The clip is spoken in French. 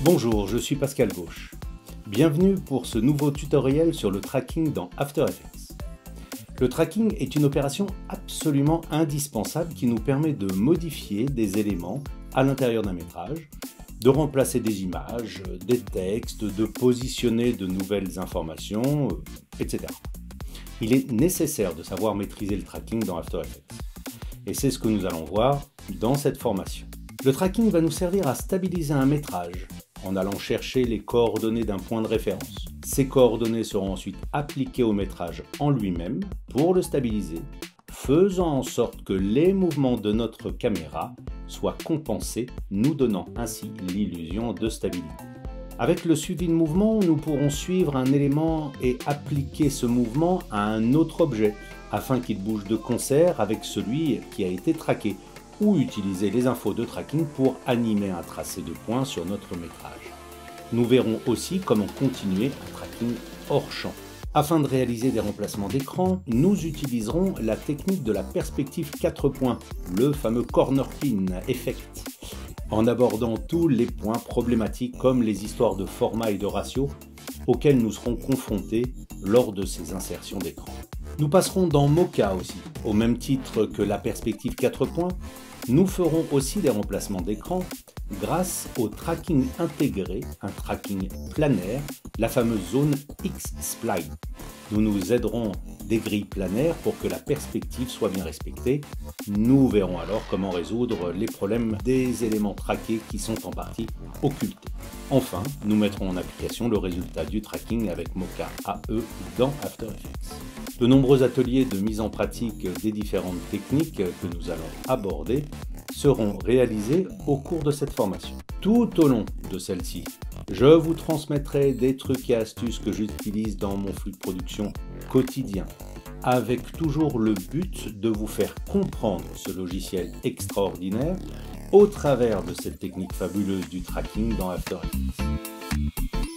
Bonjour, je suis Pascal Gauche. Bienvenue pour ce nouveau tutoriel sur le tracking dans After Effects. Le tracking est une opération absolument indispensable qui nous permet de modifier des éléments à l'intérieur d'un métrage, de remplacer des images, des textes, de positionner de nouvelles informations, etc. Il est nécessaire de savoir maîtriser le tracking dans After Effects. Et c'est ce que nous allons voir dans cette formation. Le tracking va nous servir à stabiliser un métrage en allant chercher les coordonnées d'un point de référence. Ces coordonnées seront ensuite appliquées au métrage en lui-même pour le stabiliser, faisant en sorte que les mouvements de notre caméra soient compensés, nous donnant ainsi l'illusion de stabilité. Avec le suivi de mouvement, nous pourrons suivre un élément et appliquer ce mouvement à un autre objet afin qu'il bouge de concert avec celui qui a été traqué, ou utiliser les infos de tracking pour animer un tracé de points sur notre métrage. Nous verrons aussi comment continuer un tracking hors champ. Afin de réaliser des remplacements d'écran, nous utiliserons la technique de la perspective 4 points, le fameux corner pin effect, en abordant tous les points problématiques comme les histoires de format et de ratio auxquels nous serons confrontés lors de ces insertions d'écran. Nous passerons dans Mocha aussi, au même titre que la perspective 4 points. Nous ferons aussi des remplacements d'écran grâce au tracking intégré, un tracking planaire, la fameuse zone X-Spline. Nous nous aiderons des grilles planaires pour que la perspective soit bien respectée. Nous verrons alors comment résoudre les problèmes des éléments traqués qui sont en partie occultés. Enfin, nous mettrons en application le résultat du tracking avec Mocha AE dans After Effects. De nombreux ateliers de mise en pratique des différentes techniques que nous allons aborder seront réalisés au cours de cette formation. Tout au long de celle-ci, je vous transmettrai des trucs et astuces que j'utilise dans mon flux de production quotidien, avec toujours le but de vous faire comprendre ce logiciel extraordinaire au travers de cette technique fabuleuse du tracking dans After Effects.